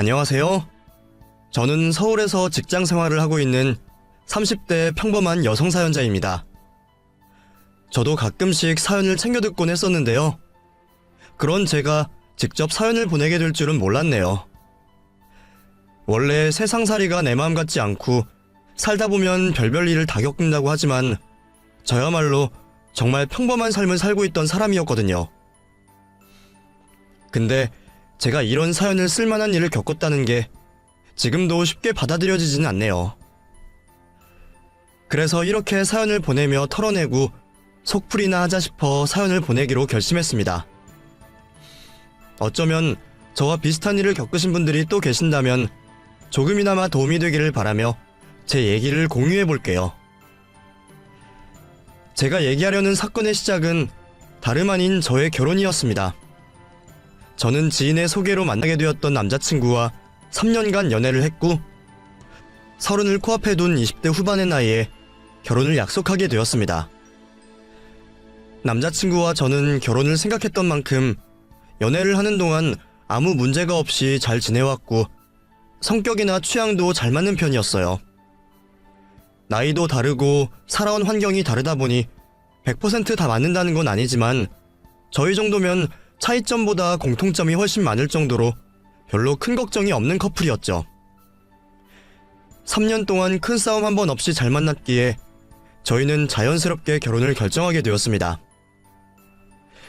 안녕하세요. 저는 서울에서 직장 생활을 하고 있는 30대 평범한 여성 사연자입니다. 저도 가끔씩 사연을 챙겨 듣곤 했었는데요. 그런 제가 직접 사연을 보내게 될 줄은 몰랐네요. 원래 세상살이가 내 마음 같지 않고 살다 보면 별별 일을 다 겪는다고 하지만 저야말로 정말 평범한 삶을 살고 있던 사람이었거든요. 근데 제가 이런 사연을 쓸만한 일을 겪었다는 게 지금도 쉽게 받아들여지지는 않네요. 그래서 이렇게 사연을 보내며 털어내고 속풀이나 하자 싶어 사연을 보내기로 결심했습니다. 어쩌면 저와 비슷한 일을 겪으신 분들이 또 계신다면 조금이나마 도움이 되기를 바라며 제 얘기를 공유해 볼게요. 제가 얘기하려는 사건의 시작은 다름 아닌 저의 결혼이었습니다. 저는 지인의 소개로 만나게 되었던 남자친구와 3년간 연애를 했고 30을 코앞에 둔 20대 후반의 나이에 결혼을 약속하게 되었습니다. 남자친구와 저는 결혼을 생각했던 만큼 연애를 하는 동안 아무 문제가 없이 잘 지내왔고 성격이나 취향도 잘 맞는 편이었어요. 나이도 다르고 살아온 환경이 다르다 보니 100% 다 맞는다는 건 아니지만 저희 정도면 차이점보다 공통점이 훨씬 많을 정도로 별로 큰 걱정이 없는 커플이었죠. 3년 동안 큰 싸움 한 번 없이 잘 만났기에 저희는 자연스럽게 결혼을 결정하게 되었습니다.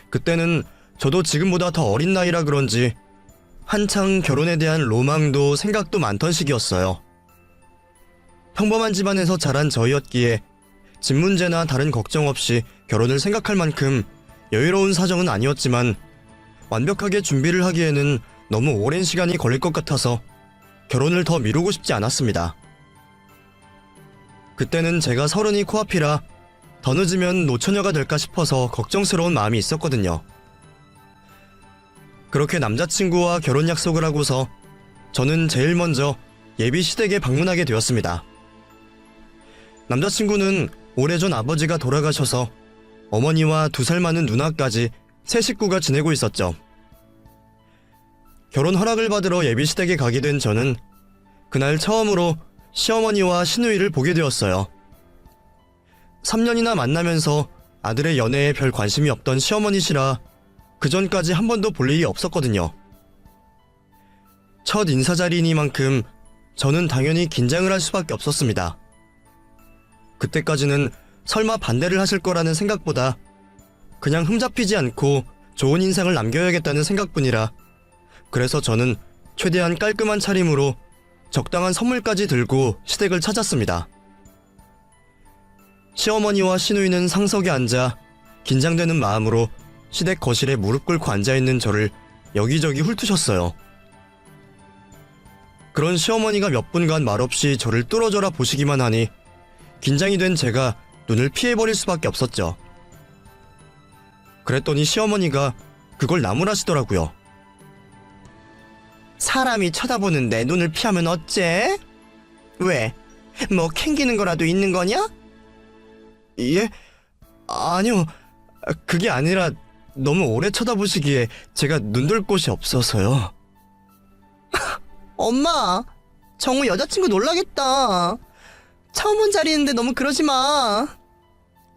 그때는 저도 지금보다 더 어린 나이라 그런지 한창 결혼에 대한 로망도 생각도 많던 시기였어요. 평범한 집안에서 자란 저희였기에 집 문제나 다른 걱정 없이 결혼을 생각할 만큼 여유로운 사정은 아니었지만 완벽하게 준비를 하기에는 너무 오랜 시간이 걸릴 것 같아서 결혼을 더 미루고 싶지 않았습니다. 그때는 제가 30이 코앞이라 더 늦으면 노처녀가 될까 싶어서 걱정스러운 마음이 있었거든요. 그렇게 남자친구와 결혼 약속을 하고서 저는 제일 먼저 예비 시댁에 방문하게 되었습니다. 남자친구는 오래전 아버지가 돌아가셔서 어머니와 2살 많은 누나까지 세 식구가 지내고 있었죠. 결혼 허락을 받으러 예비 시댁에 가게 된 저는 그날 처음으로 시어머니와 시누이를 보게 되었어요. 3년이나 만나면서 아들의 연애에 별 관심이 없던 시어머니시라 그전까지 한 번도 볼 일이 없었거든요. 첫 인사 자리이니만큼 저는 당연히 긴장을 할 수밖에 없었습니다. 그때까지는 설마 반대를 하실 거라는 생각보다 그냥 흠잡히지 않고 좋은 인상을 남겨야겠다는 생각뿐이라 그래서 저는 최대한 깔끔한 차림으로 적당한 선물까지 들고 시댁을 찾았습니다. 시어머니와 시누이는 상석에 앉아 긴장되는 마음으로 시댁 거실에 무릎 꿇고 앉아있는 저를 여기저기 훑으셨어요. 그런 시어머니가 몇 분간 말없이 저를 뚫어져라 보시기만 하니 긴장이 된 제가 눈을 피해버릴 수밖에 없었죠. 그랬더니 시어머니가 그걸 나무라시더라고요. 사람이 쳐다보는데 눈을 피하면 어째? 왜? 뭐 캥기는 거라도 있는 거냐? 예? 아니요. 그게 아니라 너무 오래 쳐다보시기에 제가 눈돌 곳이 없어서요. 엄마, 정우 여자친구 놀라겠다. 처음 본 자리인데 너무 그러지 마.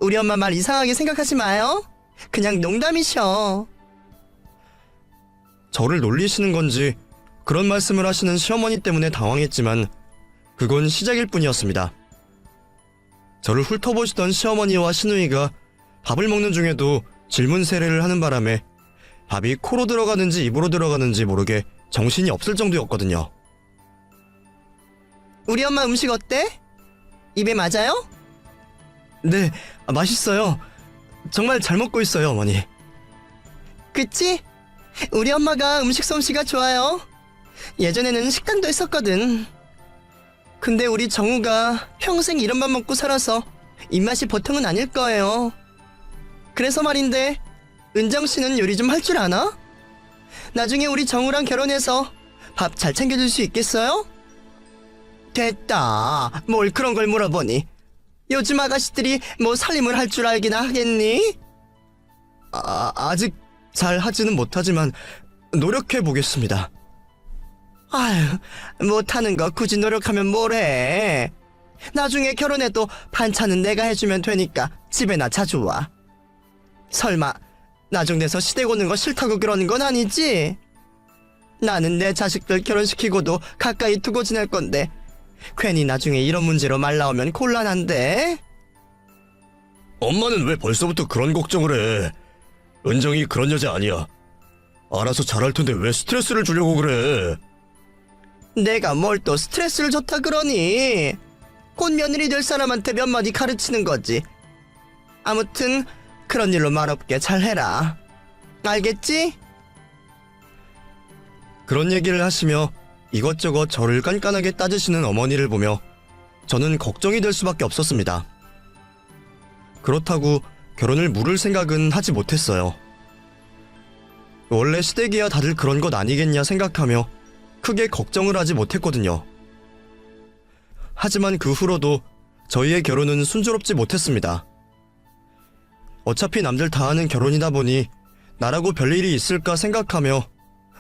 우리 엄마 말 이상하게 생각하지 마요. 그냥 농담이셔. 저를 놀리시는 건지 그런 말씀을 하시는 시어머니 때문에 당황했지만 그건 시작일 뿐이었습니다. 저를 훑어보시던 시어머니와 시누이가 밥을 먹는 중에도 질문 세례를 하는 바람에 밥이 코로 들어가는지 입으로 들어가는지 모르게 정신이 없을 정도였거든요. 우리 엄마 음식 어때? 입에 맞아요? 네, 맛있어요. 정말 잘 먹고 있어요, 어머니. 그치? 우리 엄마가 음식 솜씨가 좋아요. 예전에는 식당도 했었거든. 근데 우리 정우가 평생 이런 밥 먹고 살아서 입맛이 보통은 아닐 거예요. 그래서 말인데 은정씨는 요리 좀 할 줄 아나? 나중에 우리 정우랑 결혼해서 밥 잘 챙겨줄 수 있겠어요? 됐다. 뭘 그런 걸 물어보니. 요즘 아가씨들이 뭐 살림을 할 줄 알기나 하겠니? 아직 잘 하지는 못하지만 노력해 보겠습니다. 아휴, 못하는 거 굳이 노력하면 뭐래. 나중에 결혼해도 반찬은 내가 해주면 되니까 집에나 자주 와. 설마 나중 돼서 시댁 오는 거 싫다고 그러는 건 아니지? 나는 내 자식들 결혼시키고도 가까이 두고 지낼 건데 괜히 나중에 이런 문제로 말 나오면 곤란한데? 엄마는 왜 벌써부터 그런 걱정을 해? 은정이 그런 여자 아니야. 알아서 잘할 텐데 왜 스트레스를 주려고 그래? 내가 뭘 또 스트레스를 줬다 그러니? 곧 며느리 될 사람한테 몇 마디 가르치는 거지. 아무튼 그런 일로 말없게 잘해라. 알겠지? 그런 얘기를 하시며 이것저것 저를 깐깐하게 따지시는 어머니를 보며 저는 걱정이 될 수밖에 없었습니다. 그렇다고 결혼을 물을 생각은 하지 못했어요. 원래 시댁이야 다들 그런 것 아니겠냐 생각하며 크게 걱정을 하지 못했거든요. 하지만 그 후로도 저희의 결혼은 순조롭지 못했습니다. 어차피 남들 다 하는 결혼이다 보니 나라고 별일이 있을까 생각하며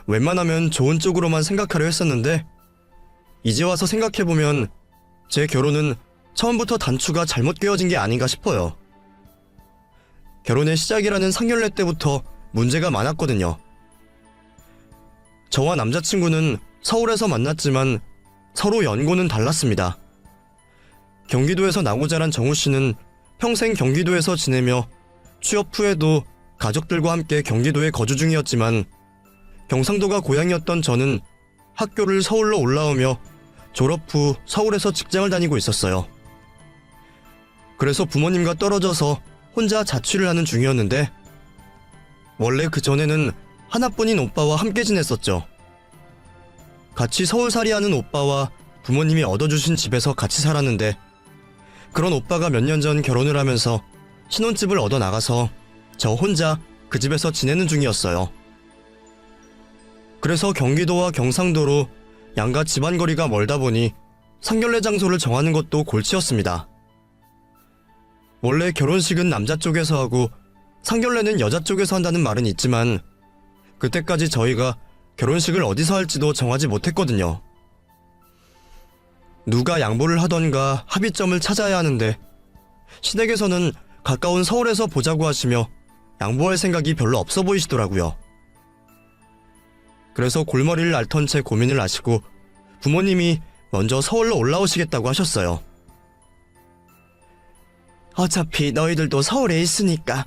웬만하면 좋은 쪽으로만 생각하려 했었는데 이제 와서 생각해보면 제 결혼은 처음부터 단추가 잘못 꿰어진 게 아닌가 싶어요. 결혼의 시작이라는 상견례 때부터 문제가 많았거든요. 저와 남자친구는 서울에서 만났지만 서로 연고는 달랐습니다. 경기도에서 나고 자란 정우 씨는 평생 경기도에서 지내며 취업 후에도 가족들과 함께 경기도에 거주 중이었지만 경상도가 고향이었던 저는 학교를 서울로 올라오며 졸업 후 서울에서 직장을 다니고 있었어요. 그래서 부모님과 떨어져서 혼자 자취를 하는 중이었는데 원래 그 전에는 하나뿐인 오빠와 함께 지냈었죠. 같이 서울살이하는 오빠와 부모님이 얻어주신 집에서 같이 살았는데 그런 오빠가 몇 년 전 결혼을 하면서 신혼집을 얻어 나가서 저 혼자 그 집에서 지내는 중이었어요. 그래서 경기도와 경상도로 양가 집안 거리가 멀다 보니 상견례 장소를 정하는 것도 골치였습니다. 원래 결혼식은 남자 쪽에서 하고 상견례는 여자 쪽에서 한다는 말은 있지만 그때까지 저희가 결혼식을 어디서 할지도 정하지 못했거든요. 누가 양보를 하던가 합의점을 찾아야 하는데 시댁에서는 가까운 서울에서 보자고 하시며 양보할 생각이 별로 없어 보이시더라고요. 그래서 골머리를 앓던 채 고민을 하시고 부모님이 먼저 서울로 올라오시겠다고 하셨어요. 어차피 너희들도 서울에 있으니까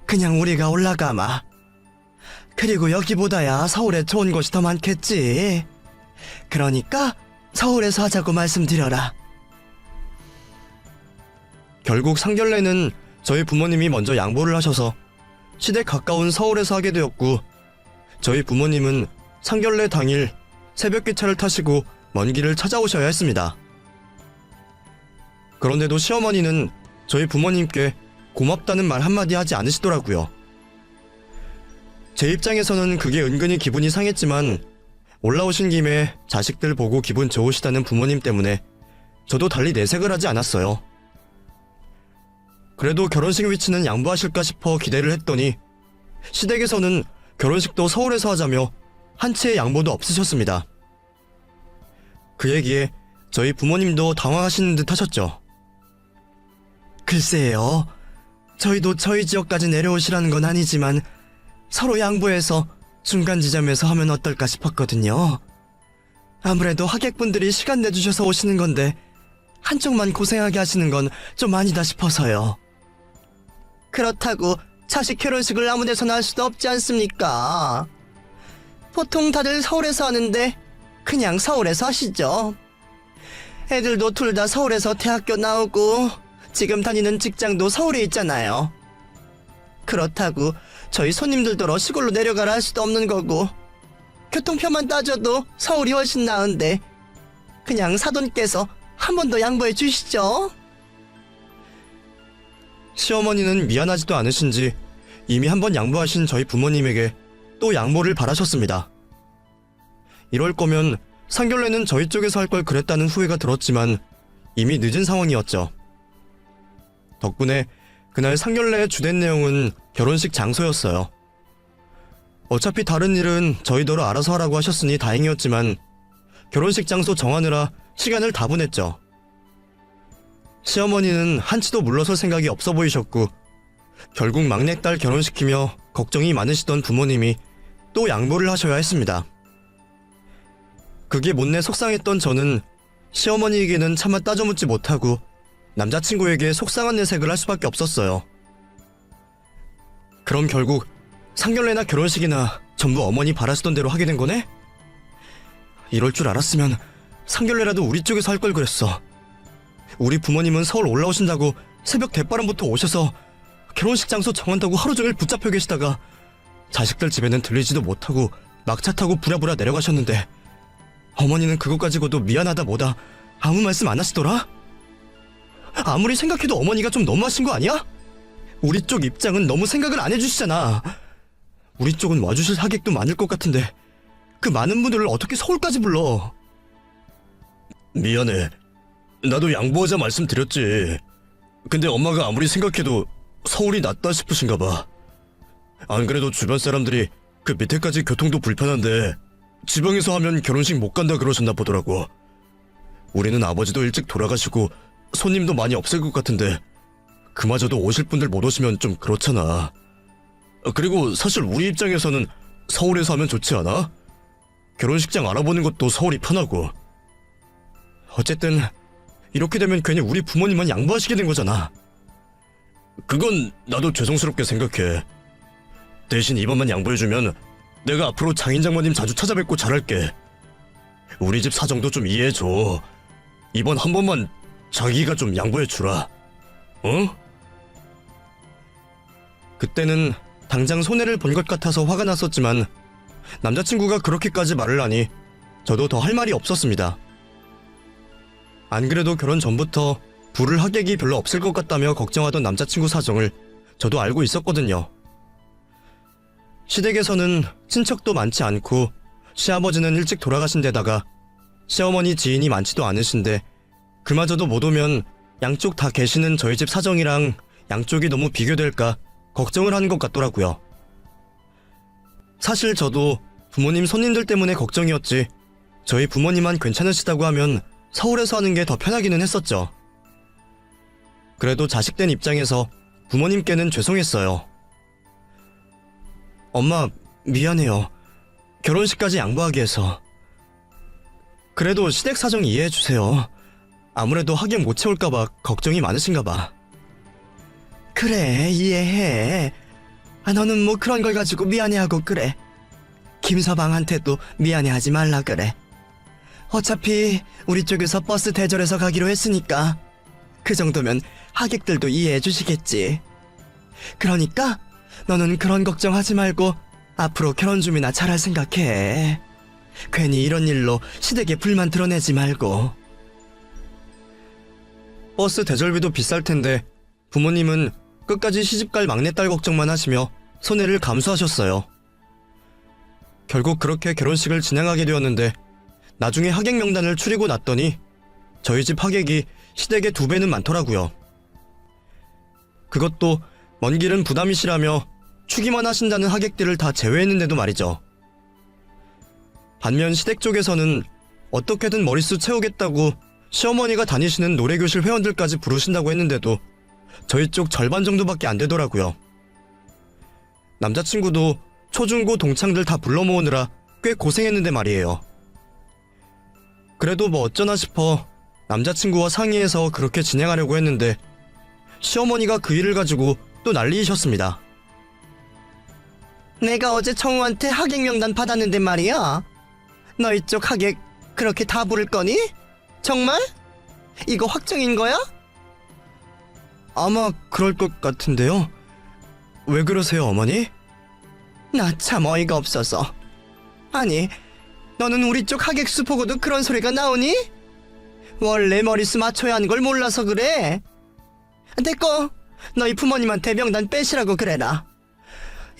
그냥 우리가 올라가마. 그리고 여기보다야 서울에 좋은 곳이 더 많겠지. 그러니까 서울에서 하자고 말씀드려라. 결국 상견례는 저희 부모님이 먼저 양보를 하셔서 시댁 가까운 서울에서 하게 되었고 저희 부모님은 상견례 당일 새벽 기차를 타시고 먼 길을 찾아오셔야 했습니다. 그런데도 시어머니는 저희 부모님께 고맙다는 말 한마디 하지 않으시더라고요. 제 입장에서는 그게 은근히 기분이 상했지만 올라오신 김에 자식들 보고 기분 좋으시다는 부모님 때문에 저도 달리 내색을 하지 않았어요. 그래도 결혼식 위치는 양보하실까 싶어 기대를 했더니 시댁에서는 결혼식도 서울에서 하자며 한치의 양보도 없으셨습니다. 그 얘기에 저희 부모님도 당황하시는 듯 하셨죠. 글쎄요. 저희도 저희 지역까지 내려오시라는 건 아니지만 서로 양보해서 중간 지점에서 하면 어떨까 싶었거든요. 아무래도 하객분들이 시간 내주셔서 오시는 건데 한쪽만 고생하게 하시는 건 좀 아니다 싶어서요. 그렇다고 자식 결혼식을 아무 데서나 할 수도 없지 않습니까? 보통 다들 서울에서 하는데 그냥 서울에서 하시죠. 애들도 둘 다 서울에서 대학교 나오고 지금 다니는 직장도 서울에 있잖아요. 그렇다고 저희 손님들더러 시골로 내려가라 할 수도 없는 거고 교통편만 따져도 서울이 훨씬 나은데 그냥 사돈께서 한 번 더 양보해 주시죠. 시어머니는 미안하지도 않으신지 이미 한 번 양보하신 저희 부모님에게 또 양보를 바라셨습니다. 이럴 거면 상견례는 저희 쪽에서 할 걸 그랬다는 후회가 들었지만 이미 늦은 상황이었죠. 덕분에 그날 상견례의 주된 내용은 결혼식 장소였어요. 어차피 다른 일은 저희더러 알아서 하라고 하셨으니 다행이었지만 결혼식 장소 정하느라 시간을 다 보냈죠. 시어머니는 한치도 물러설 생각이 없어 보이셨고 결국 막내딸 결혼시키며 걱정이 많으시던 부모님이 또 양보를 하셔야 했습니다. 그게 못내 속상했던 저는 시어머니에게는 차마 따져묻지 못하고 남자친구에게 속상한 내색을 할 수밖에 없었어요. 그럼 결국 상견례나 결혼식이나 전부 어머니 바라시던 대로 하게 된 거네? 이럴 줄 알았으면 상견례라도 우리 쪽에서 할 걸 그랬어. 우리 부모님은 서울 올라오신다고 새벽 대바람부터 오셔서 결혼식 장소 정한다고 하루 종일 붙잡혀 계시다가 자식들 집에는 들리지도 못하고 막차 타고 부랴부랴 내려가셨는데 어머니는 그것 가지고도 미안하다 뭐다 아무 말씀 안 하시더라? 아무리 생각해도 어머니가 좀 너무하신 거 아니야? 우리 쪽 입장은 너무 생각을 안 해주시잖아. 우리 쪽은 와주실 하객도 많을 것 같은데 그 많은 분들을 어떻게 서울까지 불러? 미안해. 나도 양보하자 말씀드렸지. 근데 엄마가 아무리 생각해도 서울이 낫다 싶으신가 봐. 안 그래도 주변 사람들이 그 밑에까지 교통도 불편한데 지방에서 하면 결혼식 못 간다 그러셨나 보더라고. 우리는 아버지도 일찍 돌아가시고 손님도 많이 없을 것 같은데 그마저도 오실 분들 못 오시면 좀 그렇잖아. 그리고 사실 우리 입장에서는 서울에서 하면 좋지 않아? 결혼식장 알아보는 것도 서울이 편하고. 어쨌든 이렇게 되면 괜히 우리 부모님만 양보하시게 된 거잖아. 그건 나도 죄송스럽게 생각해. 대신 이번만 양보해주면 내가 앞으로 장인 장모님 자주 찾아뵙고 잘할게. 우리 집 사정도 좀 이해해줘. 이번 한 번만 자기가 좀 양보해주라. 어? 그때는 당장 손해를 본 것 같아서 화가 났었지만 남자친구가 그렇게까지 말을 하니 저도 더 할 말이 없었습니다. 안 그래도 결혼 전부터 부를 하객이 별로 없을 것 같다며 걱정하던 남자친구 사정을 저도 알고 있었거든요. 시댁에서는 친척도 많지 않고 시아버지는 일찍 돌아가신 데다가 시어머니 지인이 많지도 않으신데 그마저도 못 오면 양쪽 다 계시는 저희 집 사정이랑 양쪽이 너무 비교될까 걱정을 하는 것 같더라고요. 사실 저도 부모님 손님들 때문에 걱정이었지 저희 부모님만 괜찮으시다고 하면 서울에서 하는 게 더 편하기는 했었죠. 그래도 자식된 입장에서 부모님께는 죄송했어요. 엄마 미안해요. 결혼식까지 양보하게 해서. 그래도 시댁 사정 이해해주세요. 아무래도 하객 못 채울까봐 걱정이 많으신가봐. 그래 이해해. 너는 뭐 그런 걸 가지고 미안해하고 그래. 김서방한테도 미안해하지 말라 그래. 어차피 우리 쪽에서 버스 대절해서 가기로 했으니까 그 정도면 하객들도 이해해 주시겠지. 그러니까 너는 그런 걱정하지 말고 앞으로 결혼 준비나 잘할 생각해. 괜히 이런 일로 시댁에 불만 드러내지 말고. 버스 대절비도 비쌀 텐데 부모님은 끝까지 시집갈 막내딸 걱정만 하시며 손해를 감수하셨어요. 결국 그렇게 결혼식을 진행하게 되었는데 나중에 하객 명단을 추리고 났더니 저희 집 하객이 시댁의 2배는 많더라고요. 그것도 먼 길은 부담이시라며 추기만 하신다는 하객들을 다 제외했는데도 말이죠. 반면 시댁 쪽에서는 어떻게든 머릿수 채우겠다고 시어머니가 다니시는 노래교실 회원들까지 부르신다고 했는데도 저희 쪽 절반 정도밖에 안 되더라고요. 남자친구도 초중고 동창들 다 불러 모으느라 꽤 고생했는데 말이에요. 그래도 뭐 어쩌나 싶어 남자친구와 상의해서 그렇게 진행하려고 했는데 시어머니가 그 일을 가지고 또 난리이셨습니다. 내가 어제 청우한테 하객 명단 받았는데 말이야. 너희 쪽 하객 그렇게 다 부를 거니? 정말? 이거 확정인 거야? 아마 그럴 것 같은데요. 왜 그러세요, 어머니? 나 참 어이가 없어서. 아니, 너는 우리 쪽 하객 수 보고도 그런 소리가 나오니? 원래 머리수 맞춰야 하는 걸 몰라서 그래. 됐고, 너희 부모님한테 명단 빼시라고 그래라.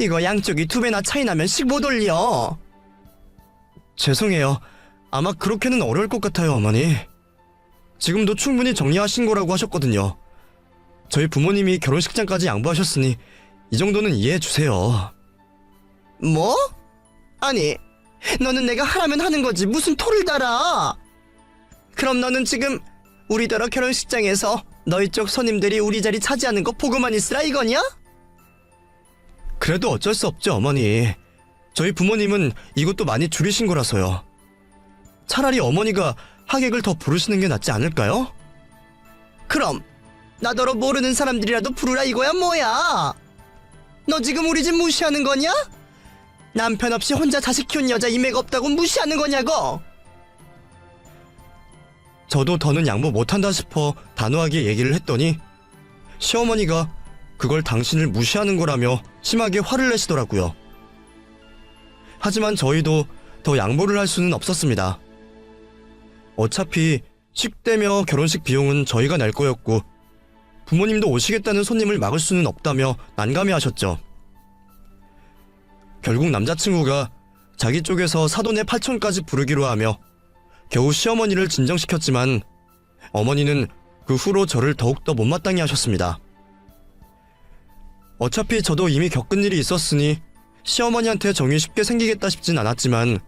이거 양쪽이 2배나 차이 나면 식 못 올려. 죄송해요. 아마 그렇게는 어려울 것 같아요, 어머니. 지금도 충분히 정리하신 거라고 하셨거든요. 저희 부모님이 결혼식장까지 양보하셨으니 이 정도는 이해해 주세요. 뭐? 아니, 너는 내가 하라면 하는 거지 무슨 토를 달아. 그럼 너는 지금 우리더러 결혼식장에서 너희 쪽 손님들이 우리 자리 차지하는 거 보고만 있으라 이거냐? 그래도 어쩔 수 없죠, 어머니. 저희 부모님은 이것도 많이 줄이신 거라서요. 차라리 어머니가 하객을 더 부르시는 게 낫지 않을까요? 그럼 나더러 모르는 사람들이라도 부르라 이거야 뭐야? 너 지금 우리 집 무시하는 거냐? 남편 없이 혼자 자식 키운 여자 이매가 없다고 무시하는 거냐고? 저도 더는 양보 못한다 싶어 단호하게 얘기를 했더니 시어머니가 그걸 당신을 무시하는 거라며 심하게 화를 내시더라고요. 하지만 저희도 더 양보를 할 수는 없었습니다. 어차피 식대며 결혼식 비용은 저희가 낼 거였고 부모님도 오시겠다는 손님을 막을 수는 없다며 난감해하셨죠. 결국 남자친구가 자기 쪽에서 사돈의 8천까지 부르기로 하며 겨우 시어머니를 진정시켰지만 어머니는 그 후로 저를 더욱더 못마땅해 하셨습니다. 어차피 저도 이미 겪은 일이 있었으니 시어머니한테 정이 쉽게 생기겠다 싶진 않았지만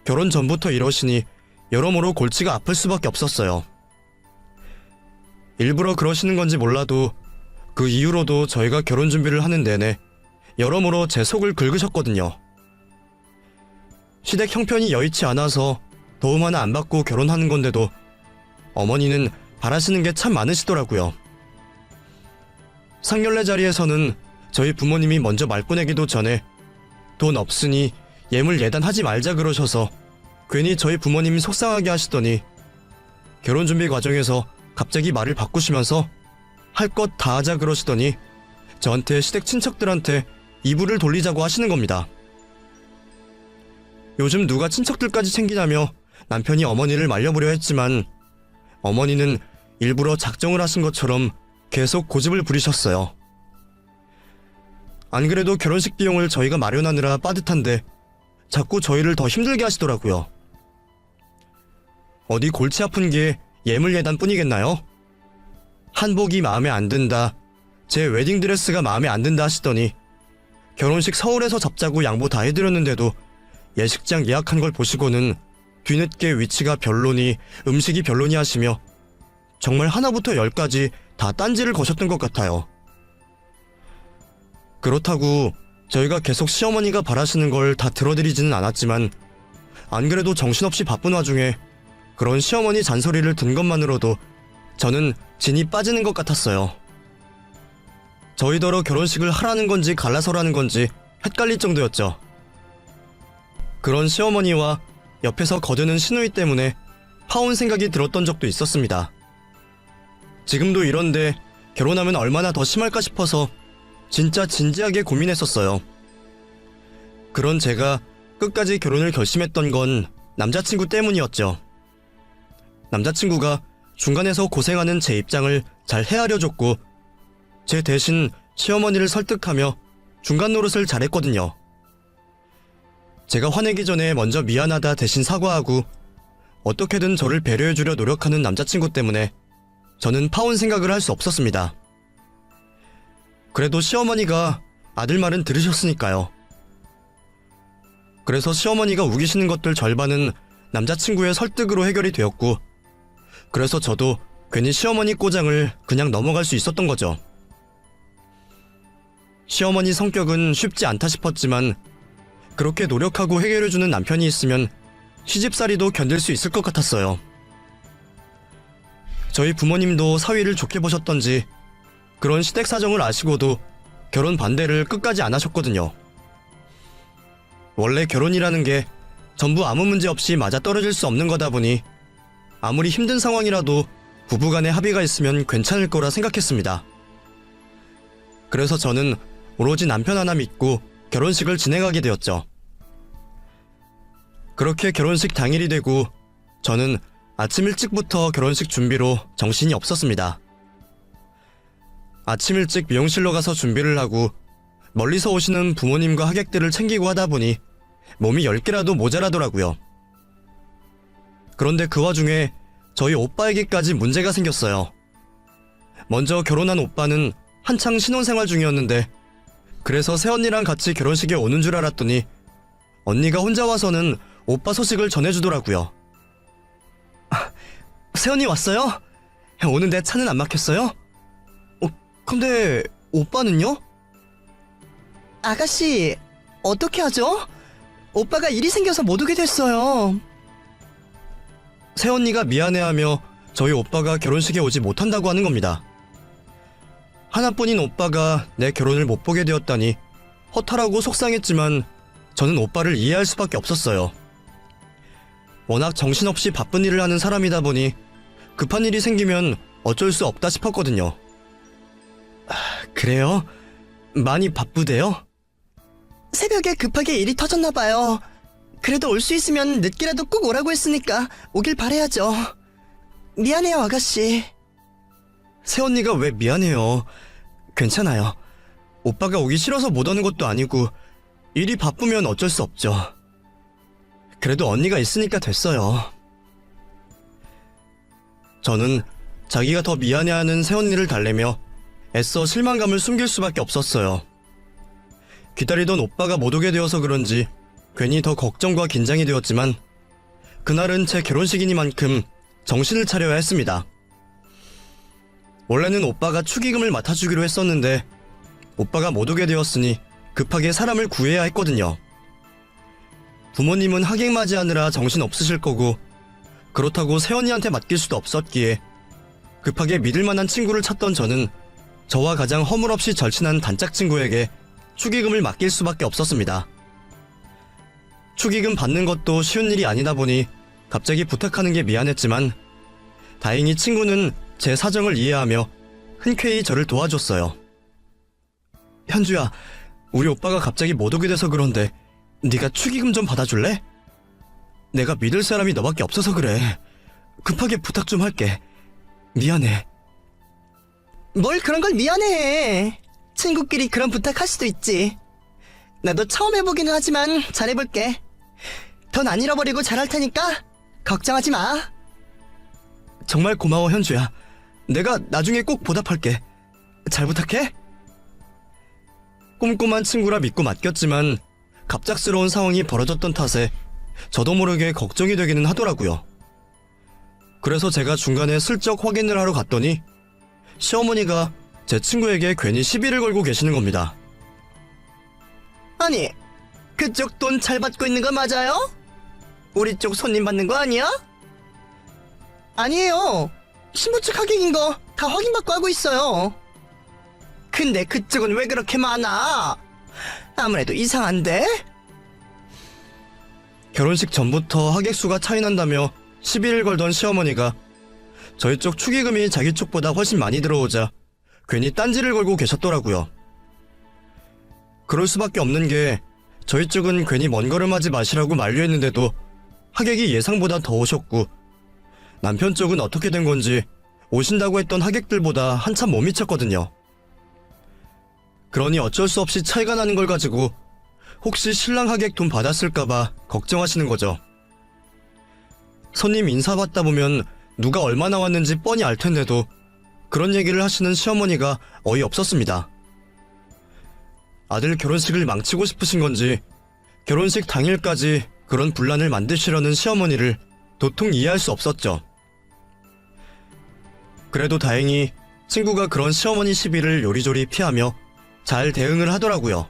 결혼 전부터 이러시니 여러모로 골치가 아플 수밖에 없었어요. 일부러 그러시는 건지 몰라도 그 이후로도 저희가 결혼 준비를 하는 내내 여러모로 제 속을 긁으셨거든요. 시댁 형편이 여의치 않아서 도움 하나 안 받고 결혼하는 건데도 어머니는 바라시는 게 참 많으시더라고요. 상견례 자리에서는 저희 부모님이 먼저 말꺼내기도 전에 돈 없으니 예물 예단하지 말자 그러셔서 괜히 저희 부모님이 속상하게 하시더니 결혼 준비 과정에서 갑자기 말을 바꾸시면서 할 것 다 하자 그러시더니 저한테 시댁 친척들한테 이불을 돌리자고 하시는 겁니다. 요즘 누가 친척들까지 챙기냐며 남편이 어머니를 말려보려 했지만 어머니는 일부러 작정을 하신 것처럼 계속 고집을 부리셨어요. 안 그래도 결혼식 비용을 저희가 마련하느라 빠듯한데 자꾸 저희를 더 힘들게 하시더라고요. 어디 골치 아픈 게 예물 예단 뿐이겠나요? 한복이 마음에 안 든다, 제 웨딩드레스가 마음에 안 든다 하시더니 결혼식 서울에서 잡자고 양보 다 해드렸는데도 예식장 예약한 걸 보시고는 뒤늦게 위치가 별로니 음식이 별로니 하시며 정말 하나부터 열까지 다 딴지를 거셨던 것 같아요. 그렇다고 저희가 계속 시어머니가 바라시는 걸 다 들어드리지는 않았지만 안 그래도 정신없이 바쁜 와중에 그런 시어머니 잔소리를 든 것만으로도 저는 진이 빠지는 것 같았어요. 저희더러 결혼식을 하라는 건지 갈라서라는 건지 헷갈릴 정도였죠. 그런 시어머니와 옆에서 거드는 시누이 때문에 파혼 생각이 들었던 적도 있었습니다. 지금도 이런데 결혼하면 얼마나 더 심할까 싶어서 진짜 진지하게 고민했었어요. 그런 제가 끝까지 결혼을 결심했던 건 남자친구 때문이었죠. 남자친구가 중간에서 고생하는 제 입장을 잘 헤아려줬고 제 대신 시어머니를 설득하며 중간 노릇을 잘했거든요. 제가 화내기 전에 먼저 미안하다 대신 사과하고 어떻게든 저를 배려해주려 노력하는 남자친구 때문에 저는 파혼 생각을 할 수 없었습니다. 그래도 시어머니가 아들 말은 들으셨으니까요. 그래서 시어머니가 우기시는 것들 절반은 남자친구의 설득으로 해결이 되었고 그래서 저도 괜히 시어머니 꼬장을 그냥 넘어갈 수 있었던 거죠. 시어머니 성격은 쉽지 않다 싶었지만 그렇게 노력하고 해결해주는 남편이 있으면 시집살이도 견딜 수 있을 것 같았어요. 저희 부모님도 사위를 좋게 보셨던지 그런 시댁 사정을 아시고도 결혼 반대를 끝까지 안 하셨거든요. 원래 결혼이라는 게 전부 아무 문제 없이 맞아떨어질 수 없는 거다 보니 아무리 힘든 상황이라도 부부간의 합의가 있으면 괜찮을 거라 생각했습니다. 그래서 저는 오로지 남편 하나 믿고 결혼식을 진행하게 되었죠. 그렇게 결혼식 당일이 되고 저는 아침 일찍부터 결혼식 준비로 정신이 없었습니다. 아침 일찍 미용실로 가서 준비를 하고 멀리서 오시는 부모님과 하객들을 챙기고 하다 보니 몸이 10개라도 모자라더라고요. 그런데 그 와중에 저희 오빠에게까지 문제가 생겼어요. 먼저 결혼한 오빠는 한창 신혼생활 중이었는데 그래서 새언니랑 같이 결혼식에 오는 줄 알았더니 언니가 혼자 와서는 오빠 소식을 전해주더라고요. 세연이 왔어요? 오는데 차는 안 막혔어요? 근데 오빠는요? 아가씨, 어떻게 하죠? 오빠가 일이 생겨서 못 오게 됐어요. 새언니가 미안해하며 저희 오빠가 결혼식에 오지 못한다고 하는 겁니다. 하나뿐인 오빠가 내 결혼을 못 보게 되었다니 허탈하고 속상했지만 저는 오빠를 이해할 수밖에 없었어요. 워낙 정신없이 바쁜 일을 하는 사람이다 보니 급한 일이 생기면 어쩔 수 없다 싶었거든요. 그래요? 많이 바쁘대요? 새벽에 급하게 일이 터졌나봐요. 그래도 올 수 있으면 늦게라도 꼭 오라고 했으니까 오길 바라야죠. 미안해요, 아가씨. 새언니가 왜 미안해요? 괜찮아요. 오빠가 오기 싫어서 못 오는 것도 아니고 일이 바쁘면 어쩔 수 없죠. 그래도 언니가 있으니까 됐어요. 저는 자기가 더 미안해하는 새언니를 달래며 애써 실망감을 숨길 수밖에 없었어요. 기다리던 오빠가 못 오게 되어서 그런지 괜히 더 걱정과 긴장이 되었지만 그날은 제 결혼식이니만큼 정신을 차려야 했습니다. 원래는 오빠가 축의금을 맡아주기로 했었는데 오빠가 못 오게 되었으니 급하게 사람을 구해야 했거든요. 부모님은 하객 맞이하느라 정신 없으실 거고 그렇다고 새언니한테 맡길 수도 없었기에 급하게 믿을 만한 친구를 찾던 저는 저와 가장 허물없이 절친한 단짝 친구에게 축의금을 맡길 수밖에 없었습니다. 축의금 받는 것도 쉬운 일이 아니다 보니 갑자기 부탁하는 게 미안했지만 다행히 친구는 제 사정을 이해하며 흔쾌히 저를 도와줬어요. 현주야, 우리 오빠가 갑자기 못 오게 돼서 그런데 네가 축의금 좀 받아줄래? 내가 믿을 사람이 너밖에 없어서 그래. 급하게 부탁 좀 할게. 미안해. 뭘 그런 걸 미안해. 친구끼리 그런 부탁할 수도 있지. 나도 처음 해보기는 하지만 잘해볼게. 돈 안 잃어버리고 잘할 테니까 걱정하지 마. 정말 고마워, 현주야. 내가 나중에 꼭 보답할게. 잘 부탁해. 꼼꼼한 친구라 믿고 맡겼지만 갑작스러운 상황이 벌어졌던 탓에 저도 모르게 걱정이 되기는 하더라고요. 그래서 제가 중간에 슬쩍 확인을 하러 갔더니 시어머니가 제 친구에게 괜히 시비를 걸고 계시는 겁니다. 아니, 그쪽 돈 잘 받고 있는 거 맞아요? 우리 쪽 손님 받는 거 아니야? 아니에요. 신부 측 하객인 거 다 확인받고 하고 있어요. 근데 그쪽은 왜 그렇게 많아? 아무래도 이상한데? 결혼식 전부터 하객 수가 차이 난다며 시비를 걸던 시어머니가 저희 쪽 축의금이 자기 쪽보다 훨씬 많이 들어오자 괜히 딴지를 걸고 계셨더라고요. 그럴 수밖에 없는 게 저희 쪽은 괜히 먼 걸음하지 마시라고 만류했는데도 하객이 예상보다 더 오셨고 남편 쪽은 어떻게 된 건지 오신다고 했던 하객들보다 한참 못 미쳤거든요. 그러니 어쩔 수 없이 차이가 나는 걸 가지고 혹시 신랑 하객 돈 받았을까봐 걱정하시는 거죠. 손님 인사 받다 보면 누가 얼마나 왔는지 뻔히 알 텐데도 그런 얘기를 하시는 시어머니가 어이없었습니다. 아들 결혼식을 망치고 싶으신 건지 결혼식 당일까지 그런 분란을 만드시려는 시어머니를 도통 이해할 수 없었죠. 그래도 다행히 친구가 그런 시어머니 시비를 요리조리 피하며 잘 대응을 하더라고요.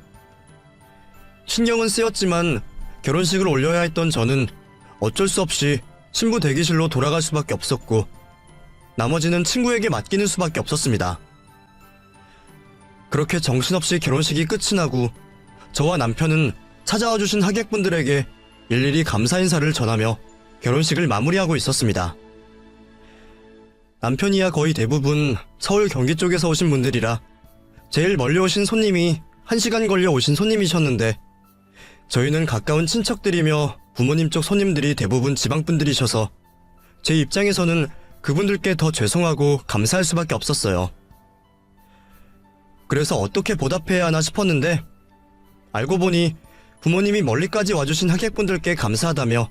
신경은 쓰였지만 결혼식을 올려야 했던 저는 어쩔 수 없이 신부 대기실로 돌아갈 수밖에 없었고 나머지는 친구에게 맡기는 수밖에 없었습니다. 그렇게 정신없이 결혼식이 끝이 나고 저와 남편은 찾아와 주신 하객분들에게 일일이 감사 인사를 전하며 결혼식을 마무리하고 있었습니다. 남편이야 거의 대부분 서울 경기 쪽에서 오신 분들이라 제일 멀리 오신 손님이 1시간 걸려 오신 손님이셨는데 저희는 가까운 친척들이며 부모님 쪽 손님들이 대부분 지방분들이셔서 제 입장에서는 그분들께 더 죄송하고 감사할 수밖에 없었어요. 그래서 어떻게 보답해야 하나 싶었는데 알고 보니 부모님이 멀리까지 와주신 하객분들께 감사하다며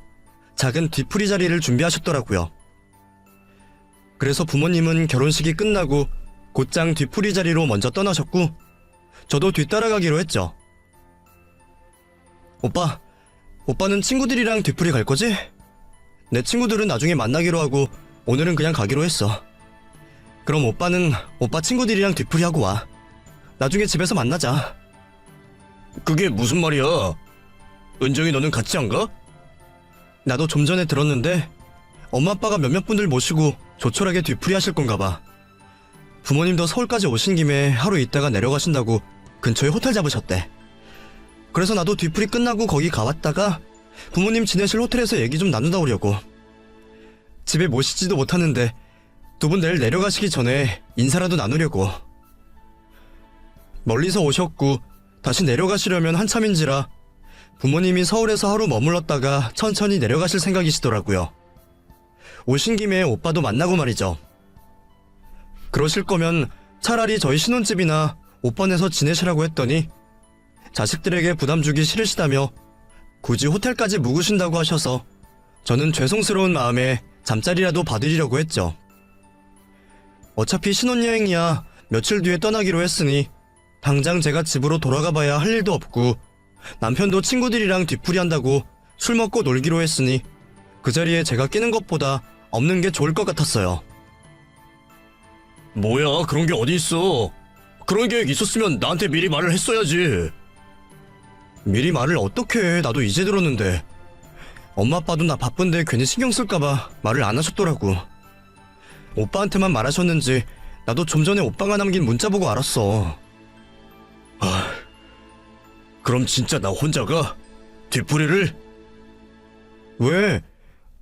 작은 뒤풀이 자리를 준비하셨더라고요. 그래서 부모님은 결혼식이 끝나고 곧장 뒤풀이 자리로 먼저 떠나셨고 저도 뒤따라가기로 했죠. 오빠, 오빠는 친구들이랑 뒤풀이 갈 거지? 내 친구들은 나중에 만나기로 하고 오늘은 그냥 가기로 했어. 그럼 오빠는 오빠 친구들이랑 뒤풀이 하고 와. 나중에 집에서 만나자. 그게 무슨 말이야? 은정이 너는 같이 안 가? 나도 좀 전에 들었는데 엄마 아빠가 몇몇 분들 모시고 조촐하게 뒤풀이 하실 건가 봐. 부모님도 서울까지 오신 김에 하루 있다가 내려가신다고 근처에 호텔 잡으셨대. 그래서 나도 뒤풀이 끝나고 거기 가왔다가 부모님 지내실 호텔에서 얘기 좀 나누다 오려고. 집에 모시지도 못하는데 두 분 내일 내려가시기 전에 인사라도 나누려고. 멀리서 오셨고 다시 내려가시려면 한참인지라 부모님이 서울에서 하루 머물렀다가 천천히 내려가실 생각이시더라고요. 오신 김에 오빠도 만나고 말이죠. 그러실 거면 차라리 저희 신혼집이나 오빠네서 지내시라고 했더니 자식들에게 부담 주기 싫으시다며 굳이 호텔까지 묵으신다고 하셔서 저는 죄송스러운 마음에 잠자리라도 봐드리려고 했죠. 어차피 신혼여행이야 며칠 뒤에 떠나기로 했으니 당장 제가 집으로 돌아가 봐야 할 일도 없고 남편도 친구들이랑 뒤풀이 한다고 술 먹고 놀기로 했으니 그 자리에 제가 끼는 것보다 없는 게 좋을 것 같았어요. 뭐야, 그런 게 어디 있어? 그런 계획 있었으면 나한테 미리 말을 했어야지. 미리 말을 어떻게 해. 나도 이제 들었는데. 엄마 아빠도 나 바쁜데 괜히 신경 쓸까봐 말을 안 하셨더라고. 오빠한테만 말하셨는지 나도 좀 전에 오빠가 남긴 문자 보고 알았어. 그럼 진짜 나 혼자 가? 뒤풀이를? 왜?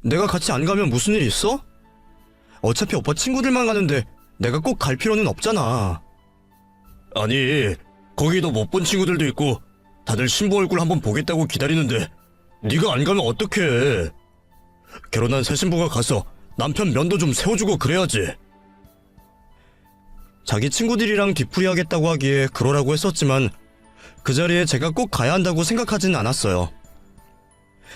내가 같이 안 가면 무슨 일 있어? 어차피 오빠 친구들만 가는데 내가 꼭 갈 필요는 없잖아. 아니, 거기도 못 본 친구들도 있고 다들 신부 얼굴 한번 보겠다고 기다리는데 네가 안 가면 어떡해. 결혼한 새 신부가 가서 남편 면도 좀 세워주고 그래야지. 자기 친구들이랑 뒤풀이 하겠다고 하기에 그러라고 했었지만 그 자리에 제가 꼭 가야 한다고 생각하진 않았어요.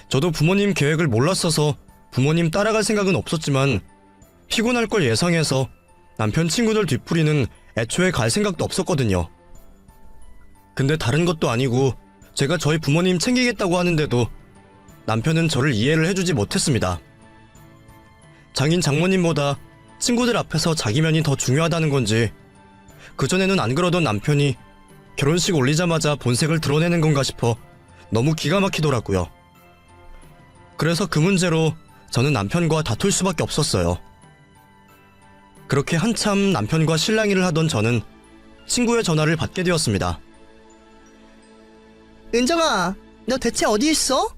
저도 부모님 계획을 몰랐어서 부모님 따라갈 생각은 없었지만 피곤할 걸 예상해서 남편 친구들 뒤풀이는 애초에 갈 생각도 없었거든요. 근데 다른 것도 아니고 제가 저희 부모님 챙기겠다고 하는데도 남편은 저를 이해를 해주지 못했습니다. 장인 장모님보다 친구들 앞에서 자기 면이 더 중요하다는 건지 그전에는 안 그러던 남편이 결혼식 올리자마자 본색을 드러내는 건가 싶어 너무 기가 막히더라고요. 그래서 그 문제로 저는 남편과 다툴 수밖에 없었어요. 그렇게 한참 남편과 실랑이를 하던 저는 친구의 전화를 받게 되었습니다. 은정아, 너 대체 어디 있어?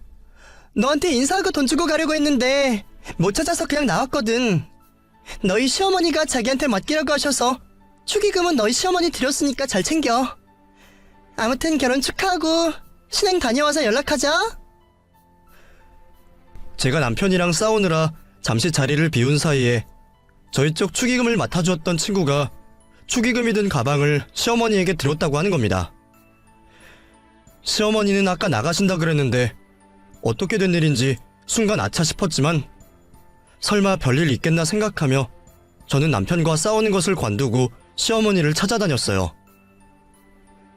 너한테 인사하고 돈 주고 가려고 했는데 못 찾아서 그냥 나왔거든. 너희 시어머니가 자기한테 맡기라고 하셔서 축의금은 너희 시어머니 드렸으니까 잘 챙겨. 아무튼 결혼 축하하고 신행 다녀와서 연락하자. 제가 남편이랑 싸우느라 잠시 자리를 비운 사이에 저희 쪽 축의금을 맡아주었던 친구가 축의금이 든 가방을 시어머니에게 드렸다고 하는 겁니다. 시어머니는 아까 나가신다 그랬는데 어떻게 된 일인지 순간 아차 싶었지만 설마 별일 있겠나 생각하며 저는 남편과 싸우는 것을 관두고 시어머니를 찾아다녔어요.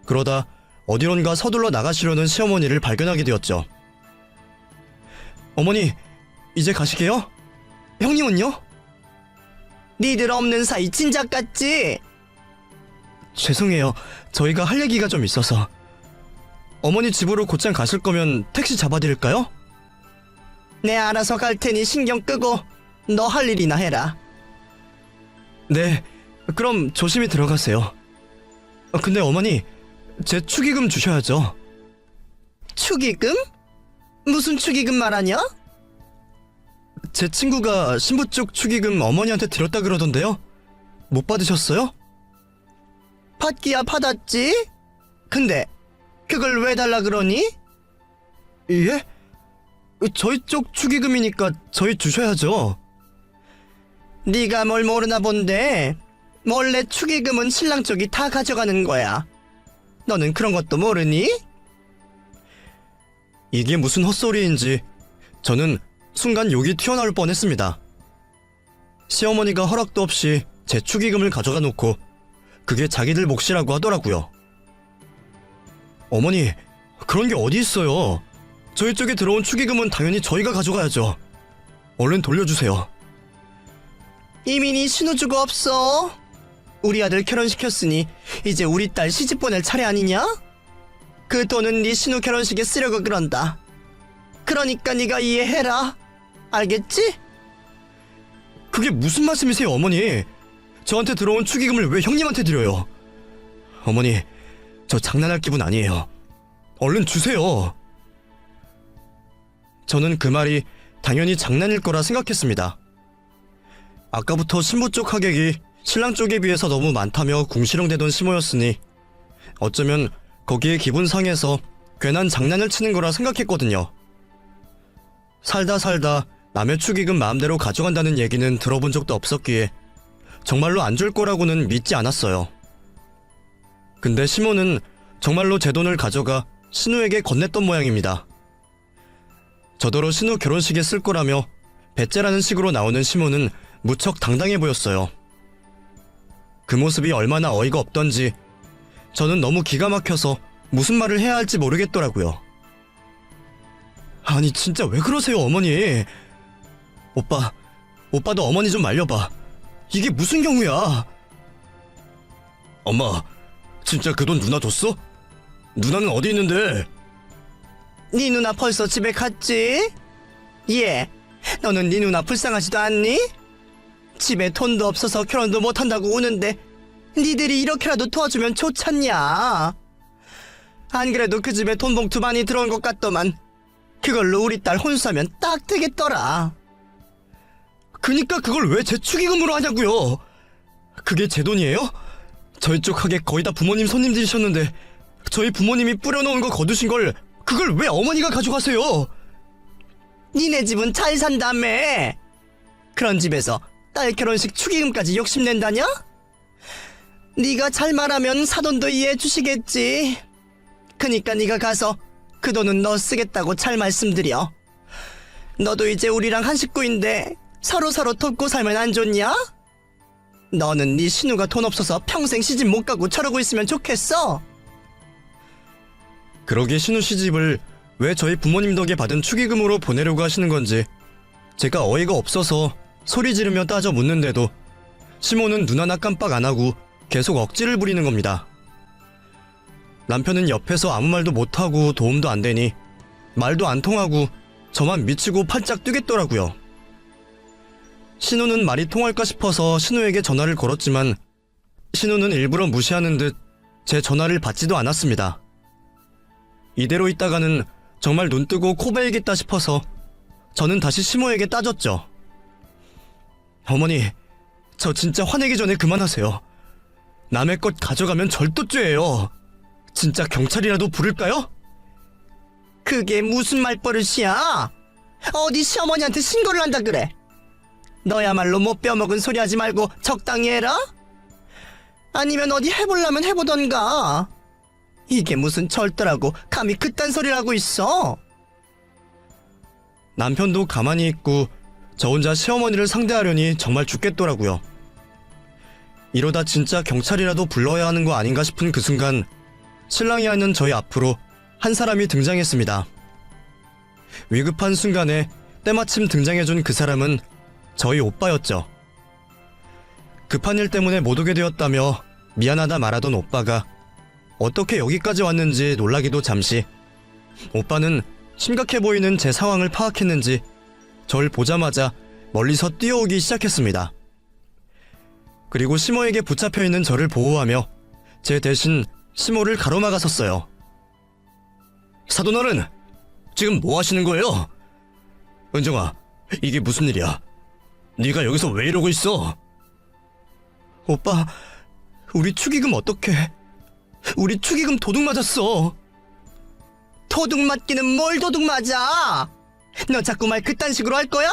그러다 어디론가 서둘러 나가시려는 시어머니를 발견하게 되었죠. 어머니, 이제 가시게요? 형님은요? 니들 없는 사이 진작 같지? 죄송해요. 저희가 할 얘기가 좀 있어서. 어머니 집으로 곧장 가실 거면 택시 잡아드릴까요? 네, 알아서 갈 테니 신경 끄고 너 할 일이나 해라. 네, 그럼 조심히 들어가세요. 근데 어머니, 제 축의금 주셔야죠. 축의금? 무슨 축의금 말하냐? 제 친구가 신부 쪽 축의금 어머니한테 드렸다 그러던데요? 못 받으셨어요? 받기야 받았지? 근데 그걸 왜 달라 그러니? 예? 저희 쪽 축의금이니까 저희 주셔야죠. 네가 뭘 모르나 본데 원래 축의금은 신랑 쪽이 다 가져가는 거야. 너는 그런 것도 모르니? 이게 무슨 헛소리인지 저는 순간 욕이 튀어나올 뻔했습니다. 시어머니가 허락도 없이 제 축의금을 가져가 놓고 그게 자기들 몫이라고 하더라고요. 어머니, 그런 게 어디 있어요. 저희 쪽에 들어온 축의금은 당연히 저희가 가져가야죠. 얼른 돌려주세요. 이미 네 신우주고 없어. 우리 아들 결혼시켰으니 이제 우리 딸 시집 보낼 차례 아니냐? 그 돈은 네 신우 결혼식에 쓰려고 그런다. 그러니까 네가 이해해라. 알겠지? 그게 무슨 말씀이세요, 어머니? 저한테 들어온 축의금을 왜 형님한테 드려요? 어머니, 저 장난할 기분 아니에요. 얼른 주세요. 저는 그 말이 당연히 장난일 거라 생각했습니다. 아까부터 신부 쪽 하객이 신랑 쪽에 비해서 너무 많다며 궁시렁대던 시모였으니 어쩌면 거기에 기분 상해서 괜한 장난을 치는 거라 생각했거든요. 살다 남의 축의금 마음대로 가져간다는 얘기는 들어본 적도 없었기에 정말로 안 줄 거라고는 믿지 않았어요. 근데 시모는 정말로 제 돈을 가져가 신우에게 건넸던 모양입니다. 저더러 신우 결혼식에 쓸 거라며 배째라는 식으로 나오는 시모는 무척 당당해 보였어요. 그 모습이 얼마나 어이가 없던지 저는 너무 기가 막혀서 무슨 말을 해야 할지 모르겠더라고요. 아니 진짜 왜 그러세요, 어머니? 오빠도 어머니 좀 말려봐. 이게 무슨 경우야? 엄마, 진짜 그 돈 누나 줬어? 누나는 어디 있는데? 네 누나 벌써 집에 갔지? 예, 너는 네 누나 불쌍하지도 않니? 집에 돈도 없어서 결혼도 못한다고 우는데 니들이 이렇게라도 도와주면 좋잖냐? 안 그래도 그 집에 돈 봉투 많이 들어온 것 같더만 그걸로 우리 딸 혼수하면 딱 되겠더라. 그니까 그걸 왜 제 축의금으로 하냐고요? 그게 제 돈이에요? 저희 쪽 하객 거의 다 부모님 손님들이셨는데 저희 부모님이 뿌려놓은 거 거두신 걸 그걸 왜 어머니가 가져가세요? 니네 집은 잘 산다며. 그런 집에서 딸 결혼식 축의금까지 욕심낸다냐? 네가 잘 말하면 사돈도 이해해 주시겠지. 그니까 네가 가서 그 돈은 너 쓰겠다고 잘 말씀드려. 너도 이제 우리랑 한 식구인데 서로 돕고 살면 안 좋냐? 너는 네 신우가 돈 없어서 평생 시집 못 가고 저러고 있으면 좋겠어? 그러게 신우 시집을 왜 저희 부모님 덕에 받은 축의금으로 보내려고 하시는 건지 제가 어이가 없어서 소리 지르며 따져 묻는데도 시모는 눈 하나 깜빡 안 하고 계속 억지를 부리는 겁니다. 남편은 옆에서 아무 말도 못하고 도움도 안 되니 말도 안 통하고 저만 미치고 팔짝 뛰겠더라고요. 신우는 말이 통할까 싶어서 신우에게 전화를 걸었지만 신우는 일부러 무시하는 듯 제 전화를 받지도 않았습니다. 이대로 있다가는 정말 눈 뜨고 코 베이겠다 싶어서 저는 다시 시모에게 따졌죠. 어머니, 저 진짜 화내기 전에 그만하세요. 남의 것 가져가면 절도죄예요. 진짜 경찰이라도 부를까요? 그게 무슨 말버릇이야? 어디 시어머니한테 신고를 한다 그래? 너야말로 못 빼먹은 소리 하지 말고 적당히 해라? 아니면 어디 해보려면 해보던가. 이게 무슨 절도라고 감히 그딴 소리를 하고 있어? 남편도 가만히 있고 저 혼자 시어머니를 상대하려니 정말 죽겠더라고요. 이러다 진짜 경찰이라도 불러야 하는 거 아닌가 싶은 그 순간 신랑이 앉는 저희 앞으로 한 사람이 등장했습니다. 위급한 순간에 때마침 등장해준 그 사람은 저희 오빠였죠. 급한 일 때문에 못 오게 되었다며 미안하다 말하던 오빠가 어떻게 여기까지 왔는지 놀라기도 잠시, 오빠는 심각해 보이는 제 상황을 파악했는지 절 보자마자 멀리서 뛰어오기 시작했습니다. 그리고 시모에게 붙잡혀 있는 저를 보호하며 제 대신 시모를 가로막았었어요. 사돈어른, 지금 뭐 하시는 거예요? 은정아, 이게 무슨 일이야? 네가 여기서 왜 이러고 있어? 오빠, 우리 축의금 어떡해? 우리 축의금 도둑 맞았어. 도둑 맞기는 뭘 도둑 맞아? 너 자꾸 말 그딴 식으로 할 거야?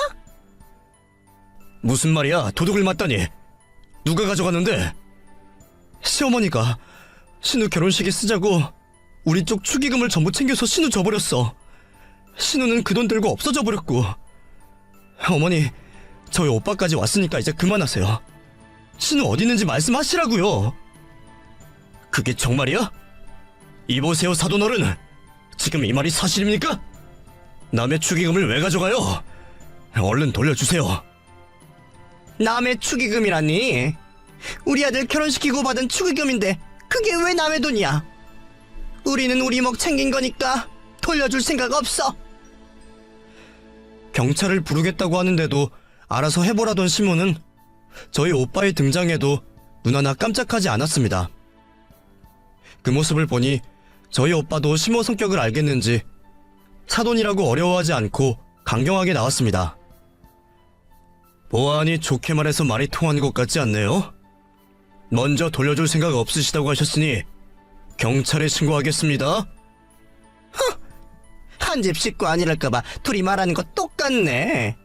무슨 말이야? 도둑을 맞다니. 누가 가져갔는데? 시어머니가 신우 결혼식에 쓰자고 우리 쪽 축의금을 전부 챙겨서 신우 줘버렸어. 신우는 그 돈 들고 없어져 버렸고. 어머니, 저희 오빠까지 왔으니까 이제 그만하세요. 신우 어디 있는지 말씀하시라고요. 그게 정말이야? 이보세요, 사돈어른. 지금 이 말이 사실입니까? 남의 축의금을 왜 가져가요? 얼른 돌려주세요. 남의 축의금이라니? 우리 아들 결혼시키고 받은 축의금인데 그게 왜 남의 돈이야? 우리는 우리 목 챙긴 거니까 돌려줄 생각 없어. 경찰을 부르겠다고 하는데도 알아서 해보라던 시모는 저희 오빠의 등장에도 눈 하나 깜짝하지 않았습니다. 그 모습을 보니 저희 오빠도 시모 성격을 알겠는지 사돈이라고 어려워하지 않고 강경하게 나왔습니다. 보아하니 좋게 말해서 말이 통한 것 같지 않네요? 먼저 돌려줄 생각 없으시다고 하셨으니 경찰에 신고하겠습니다. 한 집 식구 아니랄까봐 둘이 말하는 거 똑같네.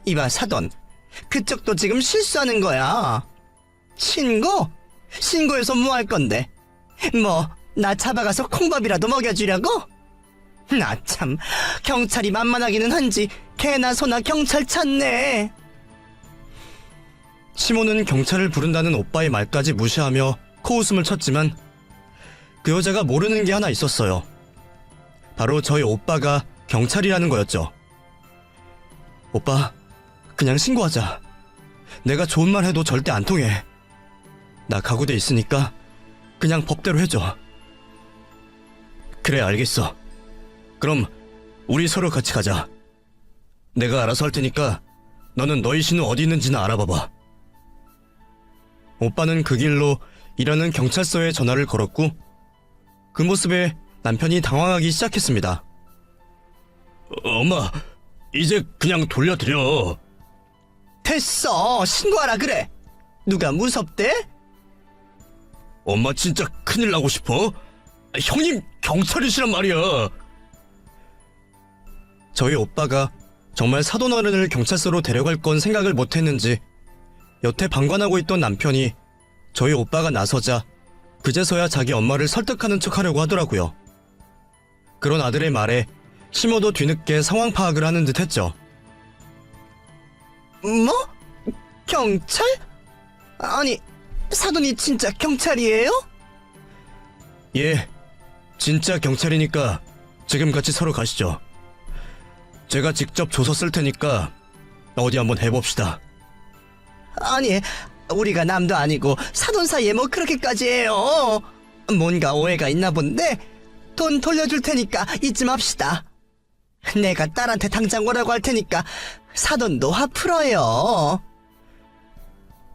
이봐 사돈, 그쪽도 지금 실수하는 거야. 신고? 신고해서 뭐 할 건데? 뭐 나 잡아가서 콩밥이라도 먹여주려고? 나 참 경찰이 만만하기는 한지 개나 소나 경찰 찾네. 시모는 경찰을 부른다는 오빠의 말까지 무시하며 코웃음을 쳤지만 그 여자가 모르는 게 하나 있었어요. 바로 저희 오빠가 경찰이라는 거였죠. 오빠, 그냥 신고하자. 내가 좋은 말 해도 절대 안 통해. 나 각오돼 있으니까 그냥 법대로 해줘. 그래, 알겠어. 그럼 우리 서로 같이 가자. 내가 알아서 할 테니까 너는 너희 신우 어디 있는지나 알아봐봐. 오빠는 그 길로 일하는 경찰서에 전화를 걸었고 그 모습에 남편이 당황하기 시작했습니다. 엄마, 이제 그냥 돌려드려. 됐어, 신고하라 그래. 누가 무섭대? 엄마 진짜 큰일 나고 싶어? 형님 경찰이시란 말이야. 저희 오빠가 정말 사돈 어른을 경찰서로 데려갈 건 생각을 못했는지 여태 방관하고 있던 남편이 저희 오빠가 나서자 그제서야 자기 엄마를 설득하는 척하려고 하더라고요. 그런 아들의 말에 시모도 뒤늦게 상황 파악을 하는 듯 했죠. 뭐? 경찰? 아니, 사돈이 진짜 경찰이에요? 예, 진짜 경찰이니까 지금 같이 서로 가시죠. 제가 직접 조서 쓸 테니까 어디 한번 해봅시다. 아니, 우리가 남도 아니고 사돈 사이에 뭐 그렇게까지 해요. 뭔가 오해가 있나 본데 돈 돌려줄 테니까 잊지 맙시다. 내가 딸한테 당장 오라고 할 테니까 사돈도 화 풀어요.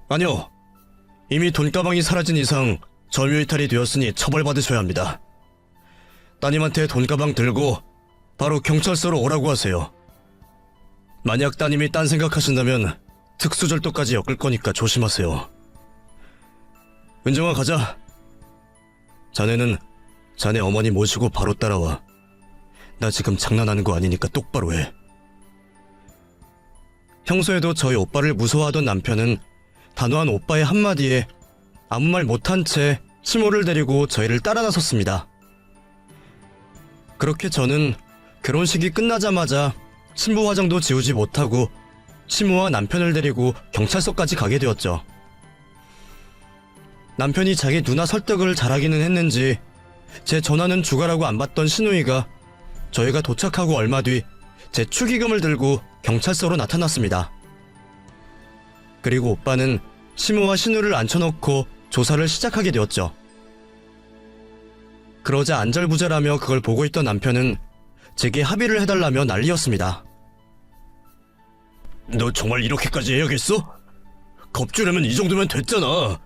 아니요. 이미 돈가방이 사라진 이상 점유이탈이 되었으니 처벌받으셔야 합니다. 따님한테 돈가방 들고 바로 경찰서로 오라고 하세요. 만약 따님이 딴 생각하신다면 특수절도까지 엮을 거니까 조심하세요. 은정아, 가자. 자네는 자네 어머니 모시고 바로 따라와. 나 지금 장난하는 거 아니니까 똑바로 해. 평소에도 저희 오빠를 무서워하던 남편은 단호한 오빠의 한마디에 아무 말 못한 채 시모를 데리고 저희를 따라 나섰습니다. 그렇게 저는 결혼식이 끝나자마자 신부 화장도 지우지 못하고 시모와 남편을 데리고 경찰서까지 가게 되었죠. 남편이 자기 누나 설득을 잘하기는 했는지 제 전화는 주가라고 안 받던 시누이가 저희가 도착하고 얼마 뒤 제 축의금을 들고 경찰서로 나타났습니다. 그리고 오빠는 시모와 신우를 앉혀놓고 조사를 시작하게 되었죠. 그러자 안절부절하며 그걸 보고 있던 남편은 제게 합의를 해달라며 난리였습니다. 너 정말 이렇게까지 해야겠어? 겁주려면 이 정도면 됐잖아.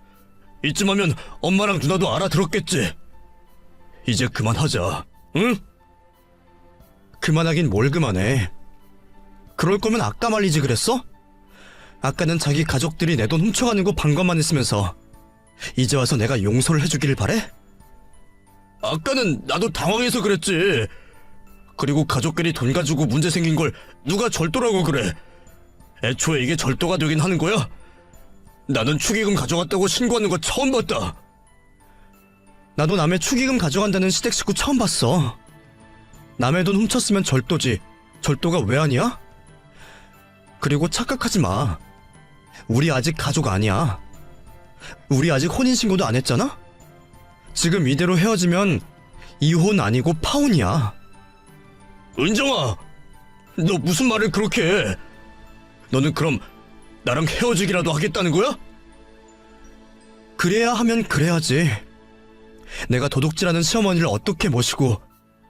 이쯤 하면 엄마랑 누나도 알아들었겠지. 이제 그만하자, 응? 그만하긴 뭘 그만해. 그럴 거면 아까 말리지 그랬어? 아까는 자기 가족들이 내 돈 훔쳐가는 거 방관만 했으면서 이제 와서 내가 용서를 해주길 바래? 아까는 나도 당황해서 그랬지. 그리고 가족끼리 돈 가지고 문제 생긴 걸 누가 절도라고 그래. 애초에 이게 절도가 되긴 하는 거야? 나는 축의금 가져갔다고 신고하는 거 처음 봤다. 나도 남의 축의금 가져간다는 시댁 식구 처음 봤어. 남의 돈 훔쳤으면 절도지. 절도가 왜 아니야? 그리고 착각하지 마. 우리 아직 가족 아니야. 우리 아직 혼인신고도 안 했잖아? 지금 이대로 헤어지면 이혼 아니고 파혼이야. 은정아, 너 무슨 말을 그렇게 해? 너는 그럼 나랑 헤어지기라도 하겠다는 거야? 그래야 하면 그래야지. 내가 도둑질하는 시어머니를 어떻게 모시고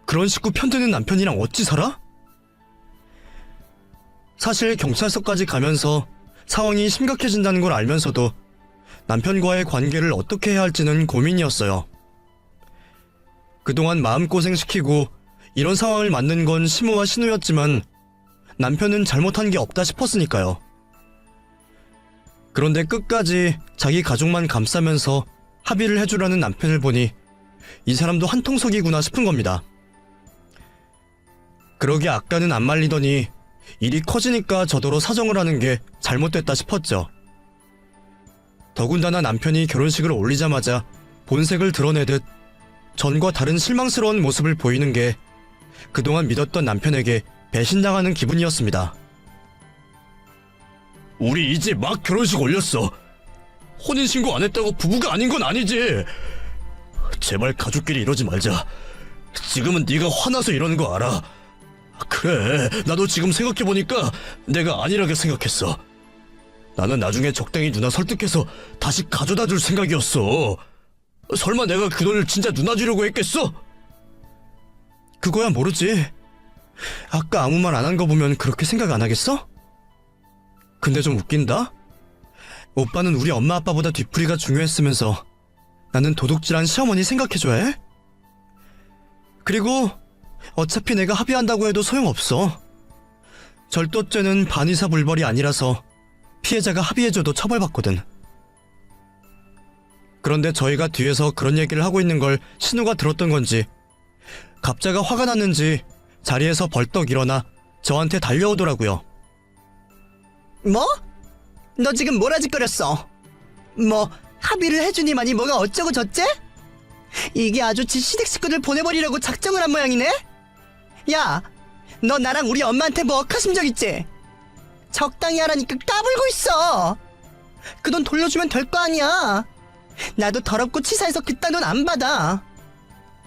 그런 식구 편드는 남편이랑 어찌 살아? 사실 경찰서까지 가면서 상황이 심각해진다는 걸 알면서도 남편과의 관계를 어떻게 해야 할지는 고민이었어요. 그동안 마음고생시키고 이런 상황을 만든 건 시모와 신우였지만 남편은 잘못한 게 없다 싶었으니까요. 그런데 끝까지 자기 가족만 감싸면서 합의를 해주라는 남편을 보니 이 사람도 한통속이구나 싶은 겁니다. 그러게 아까는 안 말리더니 일이 커지니까 저더러 사정을 하는 게 잘못됐다 싶었죠. 더군다나 남편이 결혼식을 올리자마자 본색을 드러내듯 전과 다른 실망스러운 모습을 보이는 게 그동안 믿었던 남편에게 배신당하는 기분이었습니다. 우리 이제 막 결혼식 올렸어. 혼인신고 안 했다고 부부가 아닌 건 아니지. 제발 가족끼리 이러지 말자. 지금은 네가 화나서 이러는 거 알아. 그래, 나도 지금 생각해보니까 내가 안일하게 생각했어. 나는 나중에 적당히 누나 설득해서 다시 가져다 줄 생각이었어. 설마 내가 그 돈을 진짜 누나 주려고 했겠어? 그거야 모르지. 아까 아무 말 안 한 거 보면 그렇게 생각 안 하겠어? 근데 좀 웃긴다? 오빠는 우리 엄마 아빠보다 뒤풀이가 중요했으면서 나는 도둑질한 시어머니 생각해줘야 해? 그리고 어차피 내가 합의한다고 해도 소용없어. 절도죄는 반의사 불벌이 아니라서 피해자가 합의해줘도 처벌받거든. 그런데 저희가 뒤에서 그런 얘기를 하고 있는 걸 신우가 들었던 건지 갑자가 화가 났는지 자리에서 벌떡 일어나 저한테 달려오더라고요. 뭐? 너 지금 뭐라 짓거렸어? 뭐 합의를 해주니만이 뭐가 어쩌고 저째? 이게 아주 지 시댁 식구들 보내버리려고 작정을 한 모양이네? 야, 너 나랑 우리 엄마한테 뭐 억하신 적 있지? 적당히 하라니까 까불고 있어. 그 돈 돌려주면 될 거 아니야. 나도 더럽고 치사해서 그딴 돈 안 받아.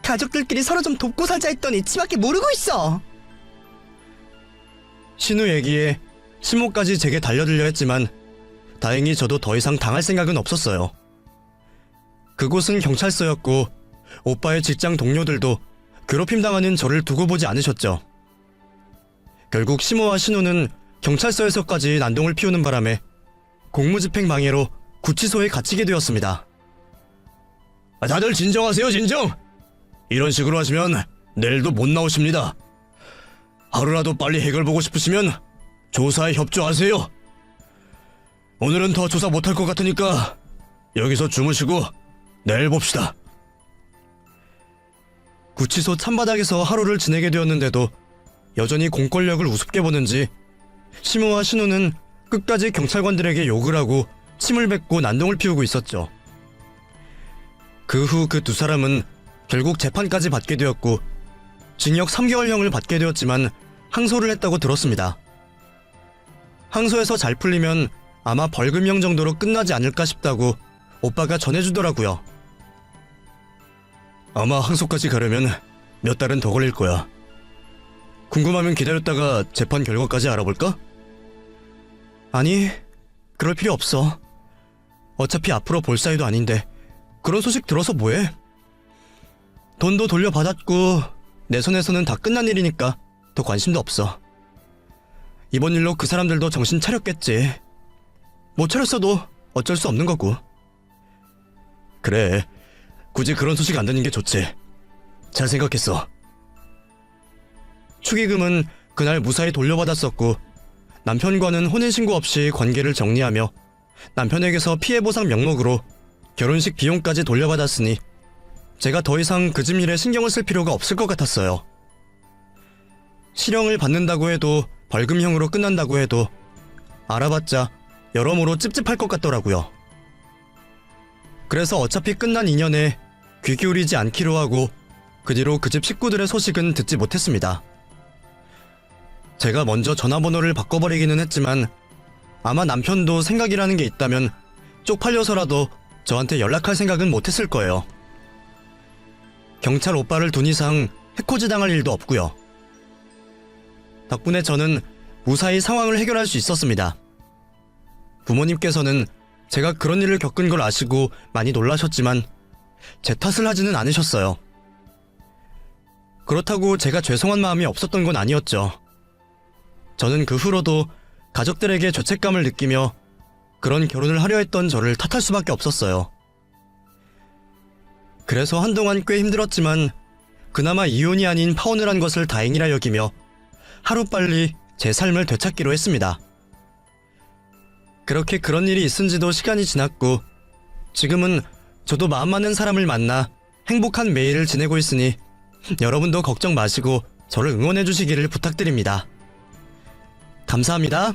가족들끼리 서로 좀 돕고 살자 했더니 지밖에 모르고 있어. 신우 얘기에 시모까지 제게 달려들려 했지만 다행히 저도 더 이상 당할 생각은 없었어요. 그곳은 경찰서였고 오빠의 직장 동료들도 괴롭힘 당하는 저를 두고 보지 않으셨죠. 결국 시모와 신우는 경찰서에서까지 난동을 피우는 바람에 공무집행 방해로 구치소에 갇히게 되었습니다. 다들 진정하세요, 진정! 이런 식으로 하시면 내일도 못 나오십니다. 하루라도 빨리 해결 보고 싶으시면 조사에 협조하세요. 오늘은 더 조사 못할 것 같으니까 여기서 주무시고 내일 봅시다. 구치소 찬바닥에서 하루를 지내게 되었는데도 여전히 공권력을 우습게 보는지 시모와 신우는 끝까지 경찰관들에게 욕을 하고 침을 뱉고 난동을 피우고 있었죠. 그 후 그 두 사람은 결국 재판까지 받게 되었고 징역 3개월형을 받게 되었지만 항소를 했다고 들었습니다. 항소에서 잘 풀리면 아마 벌금형 정도로 끝나지 않을까 싶다고 오빠가 전해주더라고요. 아마 항소까지 가려면 몇 달은 더 걸릴 거야. 궁금하면 기다렸다가 재판 결과까지 알아볼까? 아니, 그럴 필요 없어. 어차피 앞으로 볼 사이도 아닌데 그런 소식 들어서 뭐해? 돈도 돌려받았고 내 손에서는 다 끝난 일이니까 더 관심도 없어. 이번 일로 그 사람들도 정신 차렸겠지. 못 차렸어도 어쩔 수 없는 거고. 그래, 굳이 그런 소식 안 듣는 게 좋지. 잘 생각했어. 축의금은 그날 무사히 돌려받았었고 남편과는 혼인신고 없이 관계를 정리하며 남편에게서 피해보상 명목으로 결혼식 비용까지 돌려받았으니 제가 더 이상 그 집 일에 신경을 쓸 필요가 없을 것 같았어요. 실형을 받는다고 해도 벌금형으로 끝난다고 해도 알아봤자 여러모로 찝찝할 것 같더라고요. 그래서 어차피 끝난 인연에 귀 기울이지 않기로 하고 그 뒤로 그 집 식구들의 소식은 듣지 못했습니다. 제가 먼저 전화번호를 바꿔버리기는 했지만 아마 남편도 생각이라는 게 있다면 쪽팔려서라도 저한테 연락할 생각은 못했을 거예요. 경찰 오빠를 둔 이상 해코지 당할 일도 없고요. 덕분에 저는 무사히 상황을 해결할 수 있었습니다. 부모님께서는 제가 그런 일을 겪은 걸 아시고 많이 놀라셨지만 제 탓을 하지는 않으셨어요. 그렇다고 제가 죄송한 마음이 없었던 건 아니었죠. 저는 그 후로도 가족들에게 죄책감을 느끼며 그런 결혼을 하려 했던 저를 탓할 수밖에 없었어요. 그래서 한동안 꽤 힘들었지만 그나마 이혼이 아닌 파혼을 한 것을 다행이라 여기며 하루빨리 제 삶을 되찾기로 했습니다. 그렇게 그런 일이 있은 지도 시간이 지났고 지금은 저도 마음 맞는 사람을 만나 행복한 매일을 지내고 있으니 여러분도 걱정 마시고 저를 응원해 주시기를 부탁드립니다. 감사합니다.